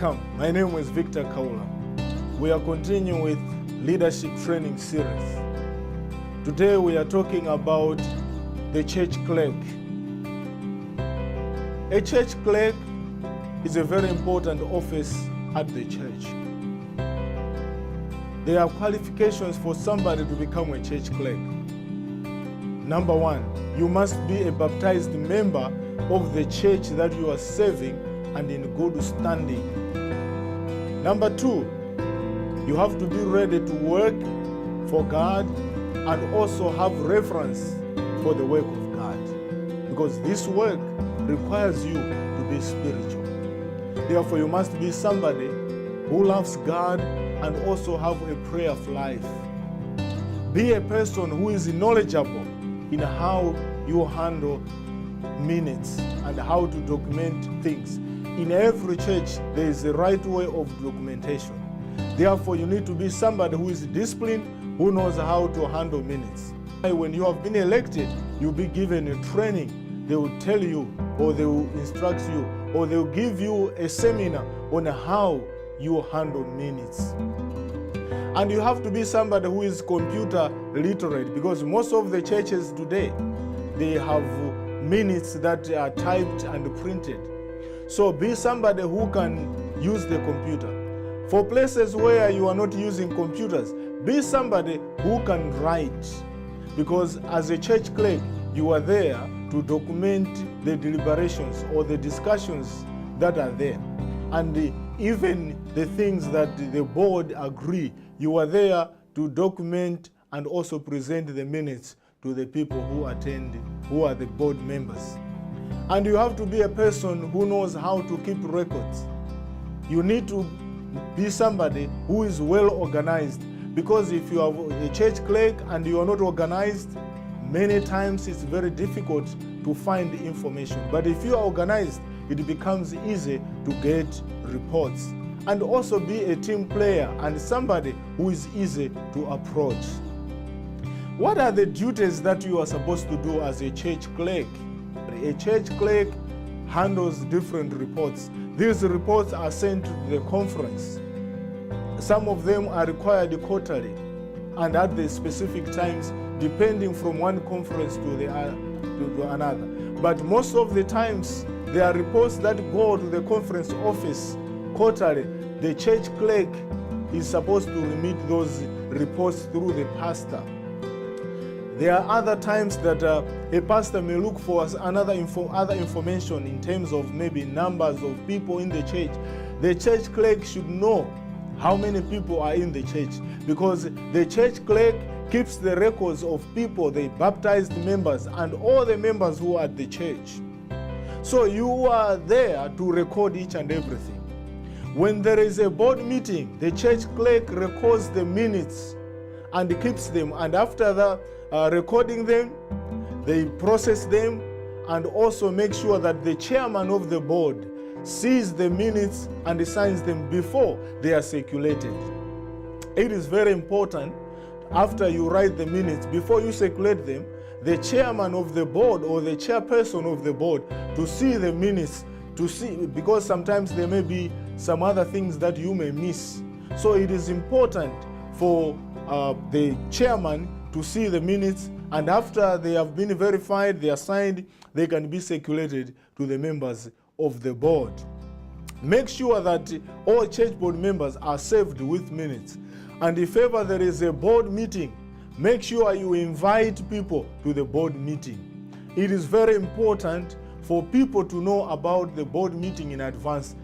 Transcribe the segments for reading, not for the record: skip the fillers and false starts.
Welcome, my name is Victor Khaula. We are continuing with leadership training series. Today we are talking about the church clerk. A church clerk is a very important office at the church. There are qualifications for somebody to become a church clerk. Number one, you must be a baptized member of the church that you are serving and in good standing. Number two, you have to be ready to work for God and also have reverence for the work of God, because this work requires you to be spiritual. Therefore, you must be somebody who loves God and also have a prayer life. Be a person who is knowledgeable in how you handle minutes and how to document things. In every church, there is a right way of documentation. Therefore, you need to be somebody who is disciplined, who knows how to handle minutes. When you have been elected, you'll be given a training. They will tell you, or they will instruct you, or they will give you a seminar on how you handle minutes. And you have to be somebody who is computer literate, because most of the churches today, they have minutes that are typed and printed. So be somebody who can use the computer. For places where you are not using computers, be somebody who can write, because as a church clerk, you are there to document the deliberations or the discussions that are there. And even the things that the board agree, you are there to document and also present the minutes to the people who attend, who are the board members. And you have to be a person who knows how to keep records. You need to be somebody who is well organized, because if you are a church clerk and you are not organized, many times it's very difficult to find information. But if you are organized, it becomes easy to get reports. And also be a team player and somebody who is easy to approach. What are the duties that you are supposed to do as a church clerk? A church clerk handles different reports. These reports are sent to the conference. Some of them are required quarterly and at the specific times, depending from one conference to another. But most of the times, there are reports that go to the conference office quarterly. The church clerk is supposed to remit those reports through the pastor. There are other times that a pastor may look for other information in terms of maybe numbers of people in the church. The church clerk should know how many people are in the church, because the church clerk keeps the records of people, the baptized members, and all the members who are at the church. So you are there to record each and everything. When there is a board meeting, the church clerk records the minutes and keeps them. And after the recording them, they process them and also make sure that the chairman of the board sees the minutes and signs them before they are circulated. It is very important, after you write the minutes, before you circulate them, the chairman of the board or the chairperson of the board to see the minutes, to see, because sometimes there may be some other things that you may miss. So it is important for the chairman to see the minutes, and after they have been verified, they are signed, they can be circulated to the members of the board. Make sure that all church board members are served with minutes. And if ever there is a board meeting, make sure you invite people to the board meeting. It is very important for people to know about the board meeting in advance.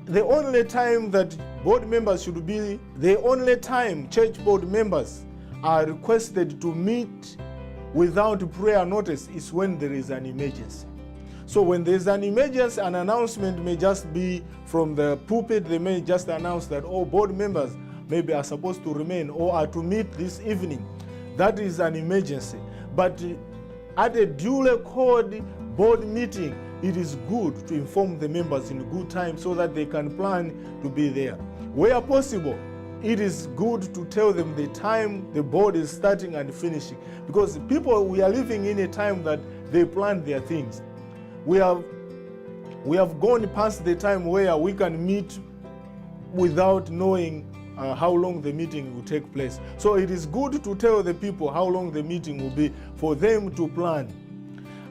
The only time that board members should be, the only time church board members are requested to meet without prior notice is when there is an emergency. So when there is an emergency, an announcement may just be from the pulpit. They may just announce that all board members maybe are supposed to remain or are to meet this evening. That is an emergency. But at a duly called board meeting, it is good to inform the members in good time so that they can plan to be there. Where possible, it is good to tell them the time the board is starting and finishing, because we are living in a time that they plan their things. We have gone past the time where we can meet without knowing how long the meeting will take place. So it is good to tell the people how long the meeting will be for them to plan.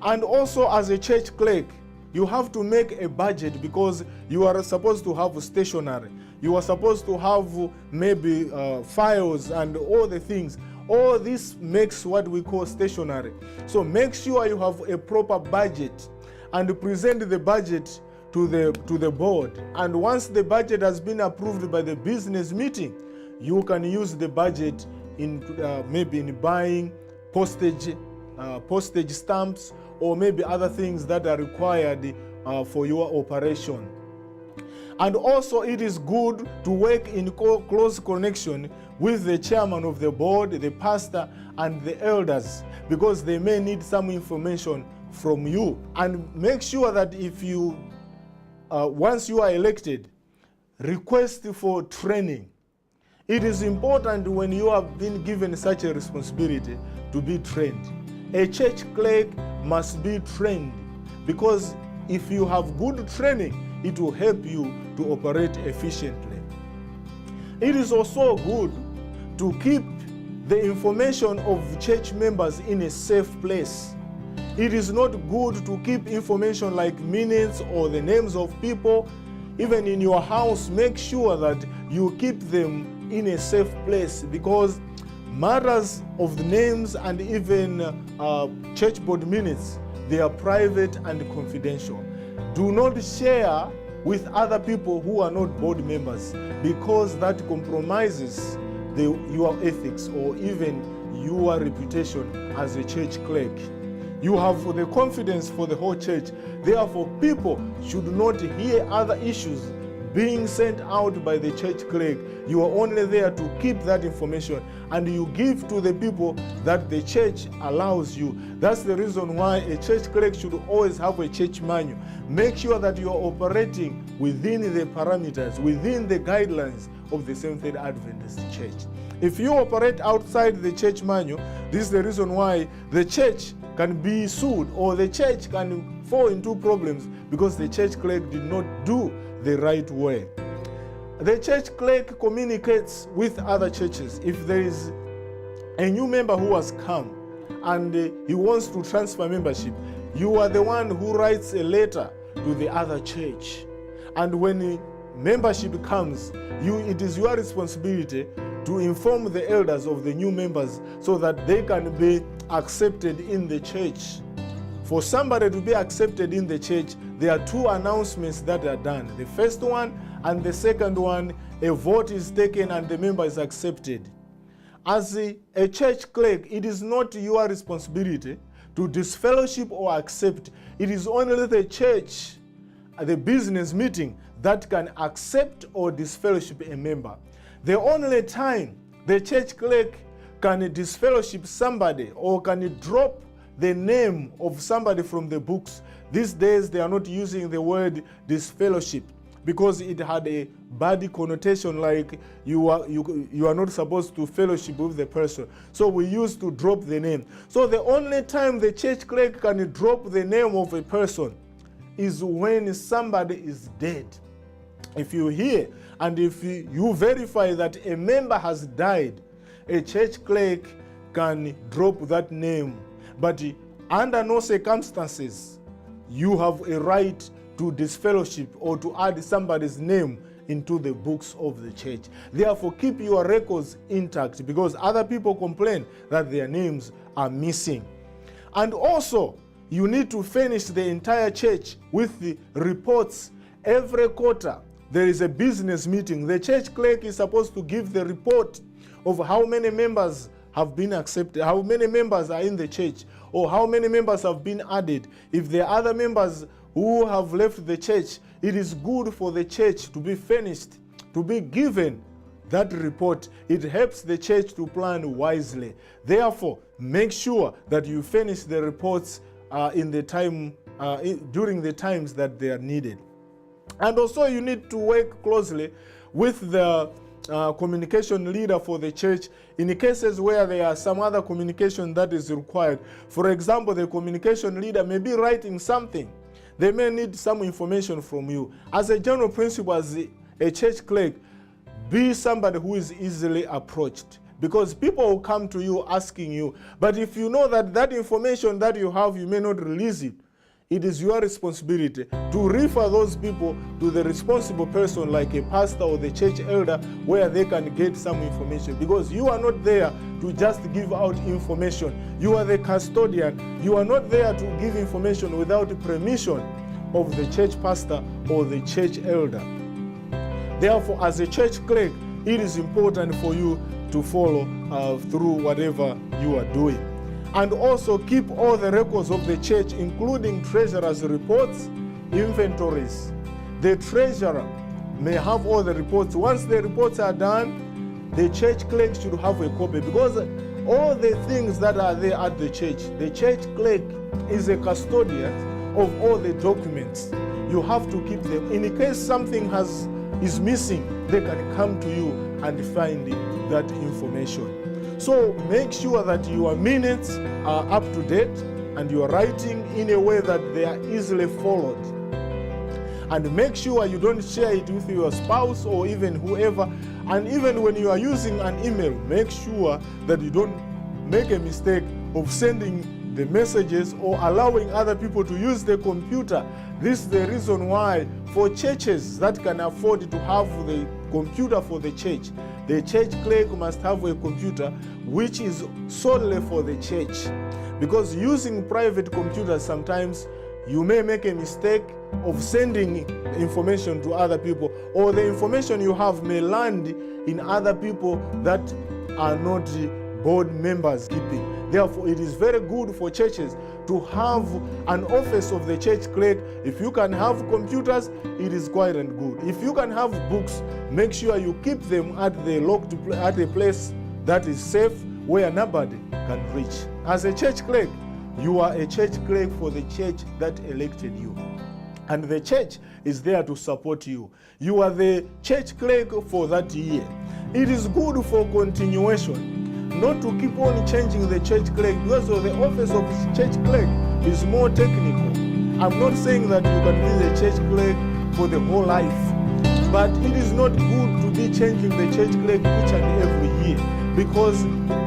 And also, as a church clerk, you have to make a budget, because you are supposed to have stationery. You are supposed to have maybe files and all the things. All this makes what we call stationery. So make sure you have a proper budget and present the budget to the board. And once the budget has been approved by the business meeting, you can use the budget in maybe in buying postage stamps, or maybe other things that are required for your operation. And also, it is good to work in close connection with the chairman of the board, the pastor, and the elders, because they may need some information from you. And make sure that if you, once you are elected, request for training. It is important when you have been given such a responsibility to be trained. A church clerk must be trained, because if you have good training, it will help you to operate efficiently. It is also good to keep the information of church members in a safe place. It is not good to keep information like minutes or the names of people. Even in your house, make sure that you keep them in a safe place, because matters of the names and even church board minutes, they are private and confidential. Do not share with other people who are not board members, because that compromises your ethics or even your reputation as a church clerk. You have the confidence for the whole church. Therefore, people should not hear other issues being sent out by the church clerk. You are only there to keep that information, and you give to the people that the church allows you. That's the reason why a church clerk should always have a church manual. Make sure that you are operating within the parameters, within the guidelines of the Seventh-day Adventist Church. If you operate outside the church manual, this is the reason why the church can be sued, or the church can fall into problems, because the church clerk did not do the right way. The church clerk communicates with other churches. If there is a new member who has come and he wants to transfer membership, you are the one who writes a letter to the other church. And when membership comes, it is your responsibility to inform the elders of the new members so that they can be accepted in the church. For somebody to be accepted in the church, there are two announcements that are done. The first one and the second one, a vote is taken and the member is accepted. As a church clerk, it is not your responsibility to disfellowship or accept. It is only the church, the business meeting, that can accept or disfellowship a member. The only time the church clerk can disfellowship somebody or can drop the name of somebody from the books. These days they are not using the word disfellowship because it had a bad connotation, like you are not supposed to fellowship with the person. So we used to drop the name. So the only time the church clerk can drop the name of a person is when somebody is dead. If you hear and if you verify that a member has died, a church clerk can drop that name. But under no circumstances you have a right to disfellowship or to add somebody's name into the books of the church. Therefore, keep your records intact, because other people complain that their names are missing. And also, you need to furnish the entire church with the reports. Every quarter, there is a business meeting. The church clerk is supposed to give the report of how many members have been accepted, how many members are in the church, or how many members have been added. If there are other members who have left the church, it is good for the church to be furnished, to be given that report. It helps the church to plan wisely. Therefore, make sure that you furnish the reports during the times that they are needed. And also you need to work closely with the communication leader for the church in cases where there are some other communication that is required. For example, the communication leader may be writing something. They may need some information from you. As a general principle, as a church clerk, Be somebody who is easily approached, because people will come to you asking you. But if you know that that information that you have, you may not release it, it is your responsibility to refer those people to the responsible person like a pastor or the church elder, where they can get some information, because you are not there to just give out information. You are the custodian. You are not there to give information without permission of the church pastor or the church elder. Therefore, as a church clerk, it is important for you to follow through whatever you are doing. And also keep all the records of the church, including treasurer's reports, inventories. The treasurer may have all the reports. Once the reports are done, the church clerk should have a copy, because all the things that are there at the church clerk is a custodian of all the documents. You have to keep them. In case something is missing, they can come to you and find that information. So make sure that your minutes are up to date and you are writing in a way that they are easily followed. And make sure you don't share it with your spouse or even whoever. And even when you are using an email, make sure that you don't make a mistake of sending the messages or allowing other people to use the computer. This is the reason why, for churches that can afford to have the computer for the church clerk must have a computer which is solely for the church. Because using private computers, sometimes you may make a mistake of sending information to other people, or the information you have may land in other people that are not board members keeping. Therefore, it is very good for churches to have an office of the church clerk. If you can have computers, it is quite and good. If you can have books, make sure you keep them at a place that is safe, where nobody can reach. As a church clerk, you are a church clerk for the church that elected you. And the church is there to support you. You are the church clerk for that year. It is good for continuation, not to keep on changing the church clerk, because of the office of church clerk is more technical. I'm not saying that you can be the church clerk for the whole life, but it is not good to be changing the church clerk each and every year, because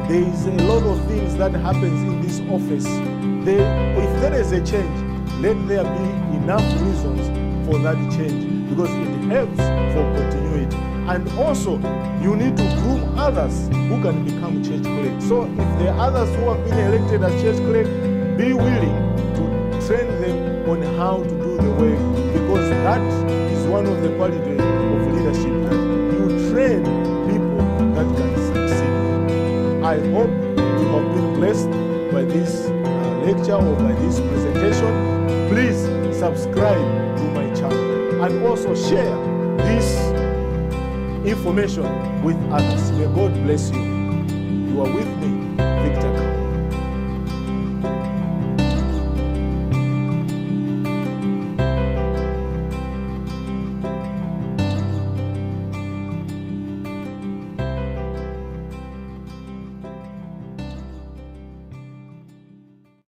there is a lot of things that happens in this office. If there is a change, let there be enough reasons for that change, because it helps for continuity. And also, you need to groom others who can become church clerks. So if there are others who have been elected as church clerks, be willing to train them on how to do the work, because that is one of the qualities of leadership, that you train people that can succeed. I hope you have been blessed by this lecture or by this presentation. Please subscribe to my channel and also share this information with others. May God bless you. You are with me